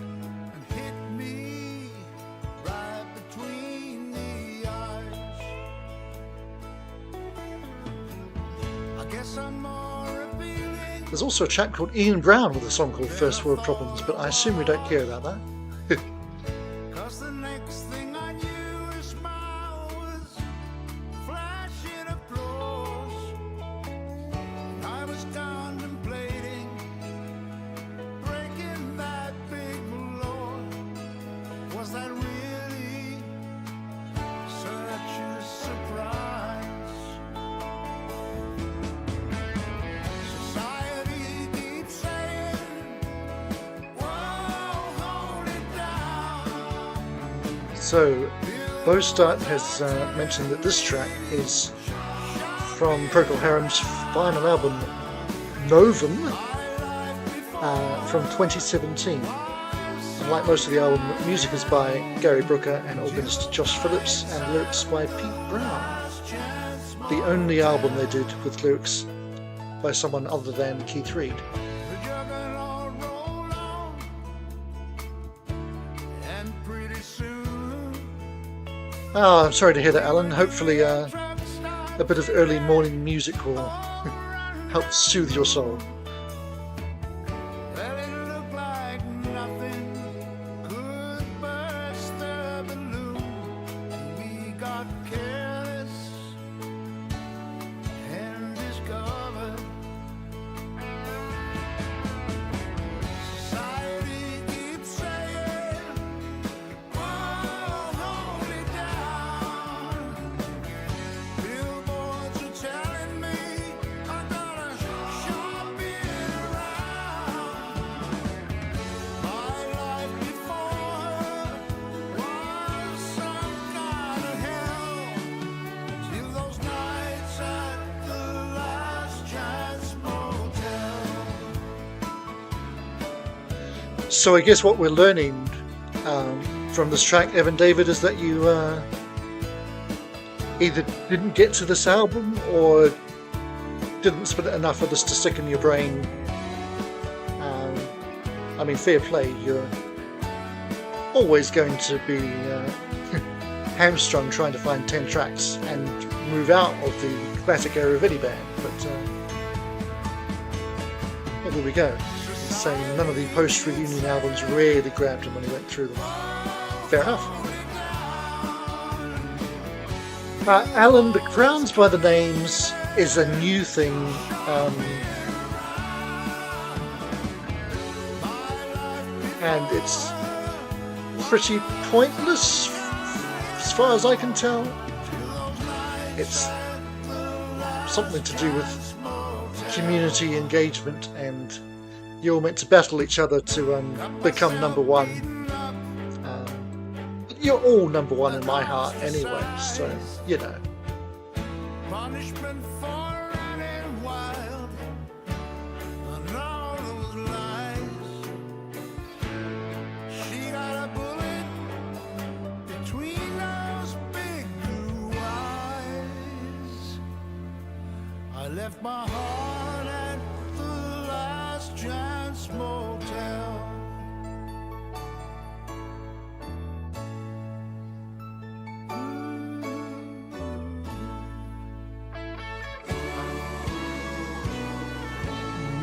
and hit me right between the eyes. I guess I'm more appealing. There's also a chap called Ian Brown with a song called First World Problems, but I assume we don't care about that. 'Cause the next thing I knew, a smile was flashing applause. I was contemplating breaking that big law. Was that really such a surprise? Society keeps saying, whoa, hold it down. So, Bostart has mentioned that this track is from Procol Harum's final album, Novum, from 2017. And like most of the album, music is by Gary Brooker and organist Josh Phillips, and lyrics by Pete Brown. The only album they did with lyrics by someone other than Keith Reid. The juggernaut rolled on, and pretty soon Ah, I'm sorry to hear that, Alan. Hopefully a bit of early morning music will help soothe your soul. well, it looked like nothing could burst the balloon. We got careless and discovered society keeps saying, whoa, hold it down. Billboards are telling me I gotta shop it around. My life before her was some kind of hell, till those nights at the Last Chance Motel. So I guess what we're learning from this track, Evan David, is that you either didn't get to this album or didn't spin it enough for this to stick in your brain. I mean, fair play, you're always going to be hamstrung trying to find 10 tracks and move out of the classic era of any band, but well, there we go. Saying none of the post-reunion albums really grabbed him when he went through them. Fair enough. Alan, the Crowns by the Names is a new thing. And it's pretty pointless as far as I can tell. It's something to do with community engagement, and you're meant to battle each other to become number one. You're all number one in my heart anyway, so, you know. Punishment for running wild and all those lies. She got a bullet between those big blue eyes. I left my heart at the Last Chance Motel.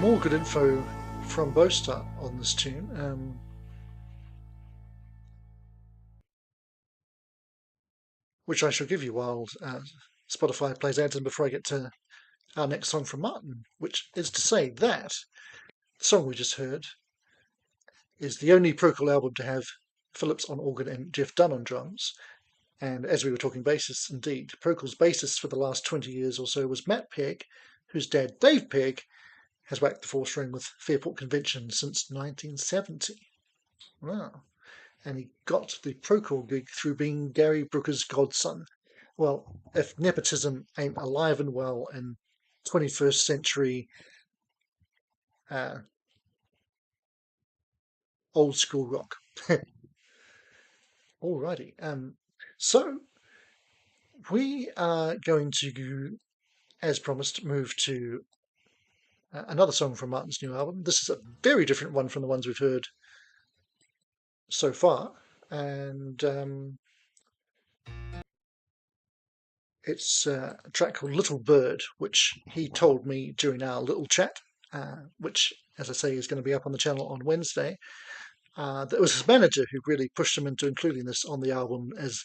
More good info from Bostart on this tune. Which I shall give you while Spotify plays ads and before I get to our next song from Martin, which is to say that the song we just heard is the only Procol album to have Phillips on organ and Jeff Dunn on drums. And as we were talking bassists, indeed, Procol's bassist for the last 20 years or so was Matt Pegg, whose dad, Dave Pegg, has whacked the four string with Fairport Convention since 1970. Wow. and he got the Procore gig through being Gary Brooker's godson. Well, if nepotism ain't alive and well in 21st century old school rock. Alrighty, so we are going to, as promised, move to another song from Martin's new album. This is a very different one from the ones we've heard so far, and it's a track called Little Bird, which he told me during our little chat, which, as I say, is going to be up on the channel on Wednesday. That was his manager who really pushed him into including this on the album as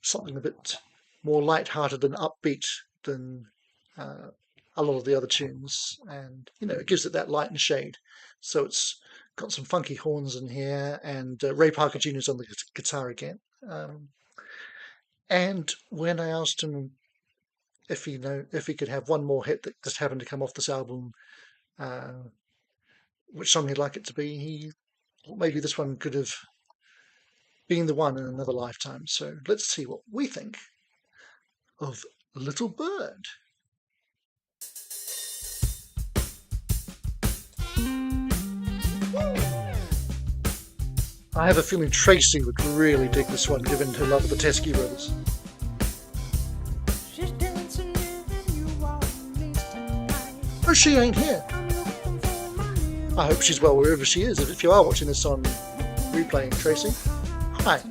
something a bit more light-hearted and upbeat than a lot of the other tunes, and it gives it that light and shade. So it's got some funky horns in here, and Ray Parker Jr. is on the guitar again. And when I asked him if he could have one more hit that just happened to come off this album, which song he'd like it to be, he thought maybe this one could have been the one in another lifetime. So let's see what we think of Little Bird. I have a feeling Tracy would really dig this one, given her love of the Teskey Brothers. Oh, she ain't here. I hope she's well wherever she is. If you are watching this on replay, Tracy, hi.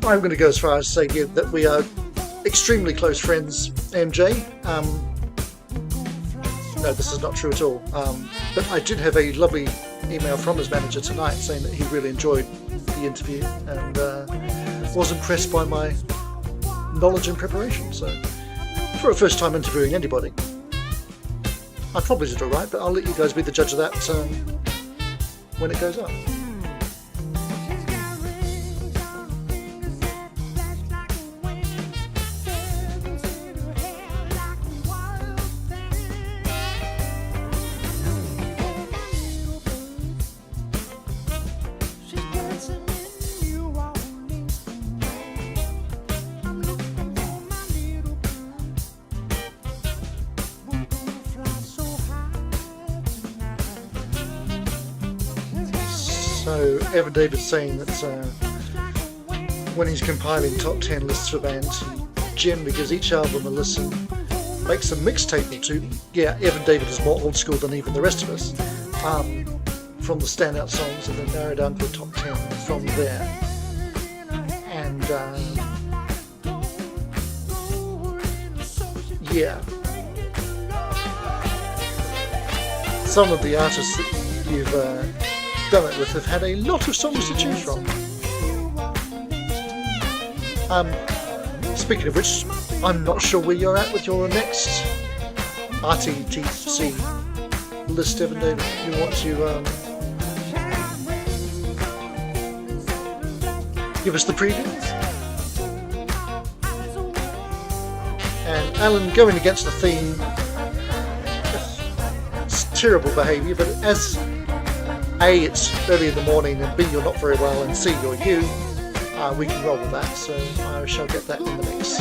I'm going to go as far as to say here that we are extremely close friends, MJ. No, this is not true at all. But I did have a lovely email from his manager tonight saying that he really enjoyed the interview and was impressed by my knowledge and preparation. So, for a first time interviewing anybody, I probably did all right, but I'll let you guys be the judge of that when it goes up. So Evan David's saying that when he's compiling top 10 lists for bands, he generally gives each album a listen, makes a mixtape or two. Yeah, Evan David is more old school than even the rest of us, from the standout songs, and then narrow down to the top 10 from there. And yeah, some of the artists that you've done it with have had a lot of songs to choose from. Speaking of which, I'm not sure where you're at with your next RTTC list, Evan David. You want to give us the preview? And Alan, going against the theme, it's terrible behaviour, but as A, it's early in the morning, and B, you're not very well, and C, you're you, we can roll with that, so I shall get that in the mix.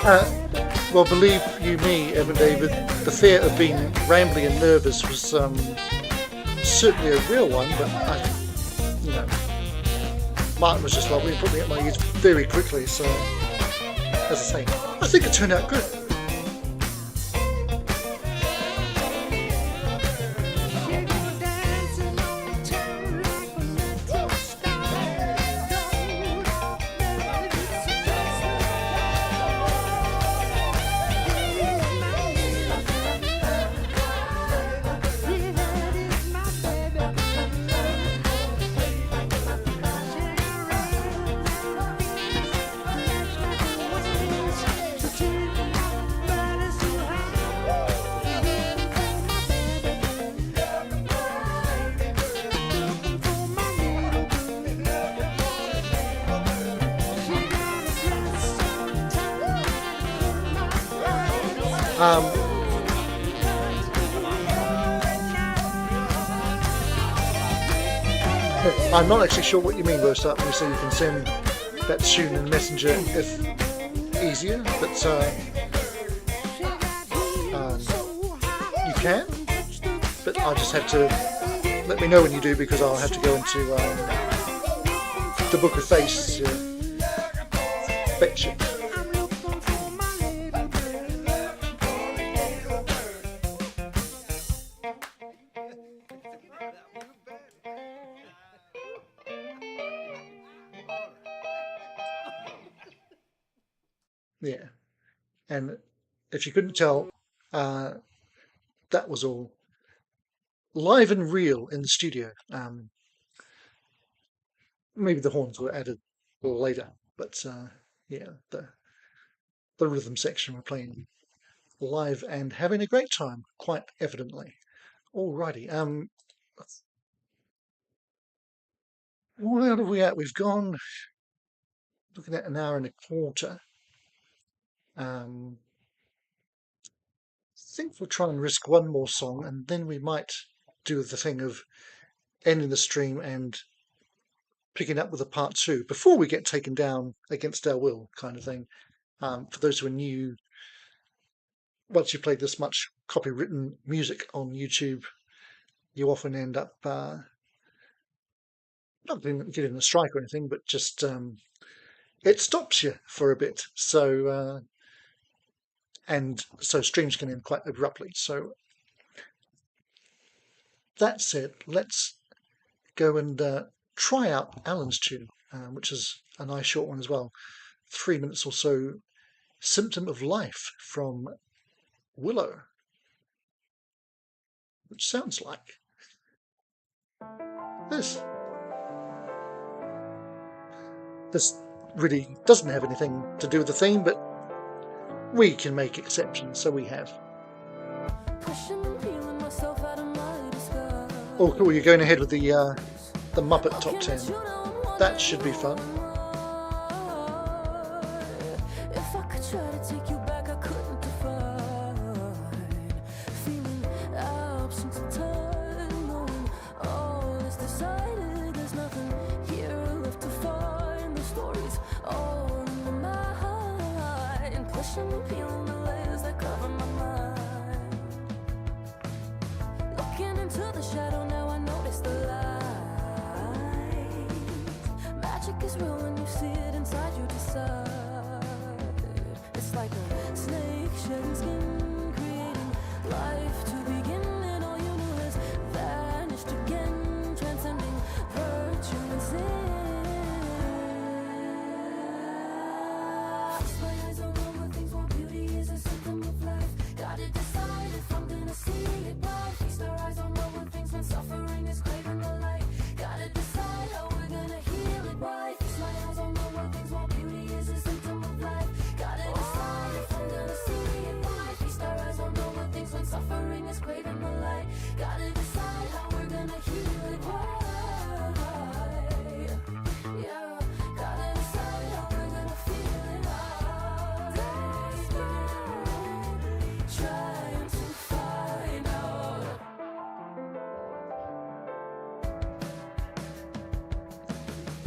Well, believe you me, Evan David, the fear of being rambly and nervous was certainly a real one, but you know, Martin was just lovely and put me at my ease very quickly, so as I say, I think it turned out good. I'm not actually sure what you mean, Roast Up, when you say you can send that tune in Messenger if easier, but you can, but I just have to let me know when you do, because I'll have to go into the Book of Face to fetch it. Yeah, and if you couldn't tell, that was all live and real in the studio. Maybe the horns were added a little later, but yeah, the rhythm section we're playing live and having a great time, quite evidently. Alrighty, where are we at? We've gone looking at an hour and a quarter. I think we'll try and risk one more song, and then we might do the thing of ending the stream and picking up with a part two before we get taken down against our will, kind of thing. For those who are new, once you play this much copywritten music on YouTube, you often end up not getting a strike or anything, but just it stops you for a bit. So and so streams can end quite abruptly. So that said, let's go and try out Alan's tune, which is a nice short one as well. 3 minutes or so. Symptom of Life from Willow, which sounds like this. This really doesn't have anything to do with the theme, but we can make exceptions, so we have. Oh, cool, you're going ahead with the Muppet Top 10. That should be fun.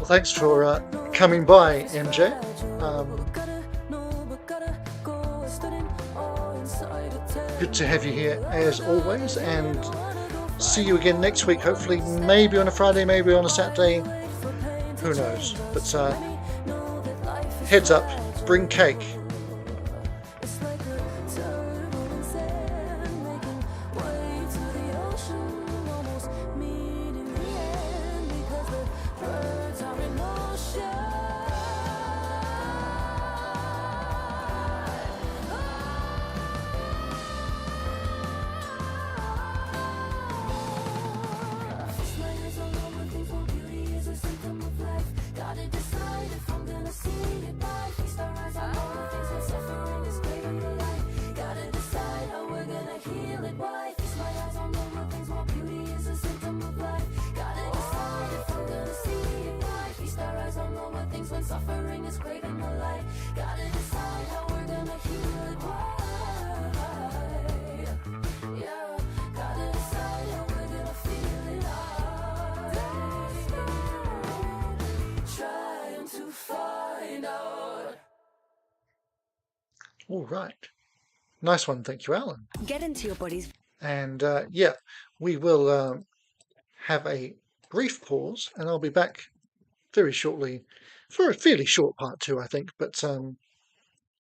Thanks for coming by, MJ. good to have you here as always, and see you again next week. Hopefully, maybe on a Friday, maybe on a Saturday. Who knows? But heads up, bring cake. It's like a turbulent sand making way to the ocean, almost meeting the end because the birds are in motion. Fix my eyes on all the things where beauty is a symptom of life. Gotta decide if I'm gonna see it by. Feast our eyes on all the things that suffering is greater than life. Gotta decide how we're gonna heal it. Why? Feast my eyes on all the things while beauty is a symptom of life. Gotta decide if I'm gonna see it by. Feast our eyes on all the things when suffering is craving the light. Gotta decide how we're gonna heal it. Why? Yeah. Gotta decide how we're gonna feel it. Trying to find out. All right. Nice one. Thank you, Alan. Get into your body's And yeah, we will have a brief pause, and I'll be back very shortly for a fairly short part 2, I think, but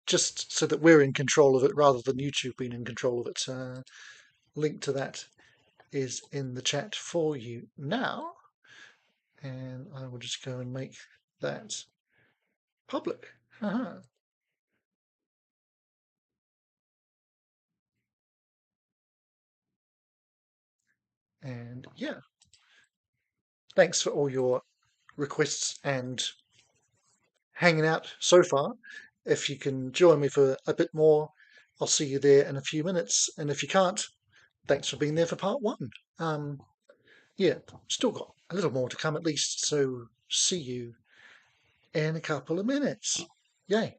just so that we're in control of it rather than YouTube being in control of it. Link to that is in the chat for you now, and I will just go and make that public. And yeah, thanks for all your requests and hanging out so far. If you can join me for a bit more, I'll see you there in a few minutes. And if you can't, thanks for being there for part 1. Yeah, still got a little more to come at least. So see you in a couple of minutes. Yay.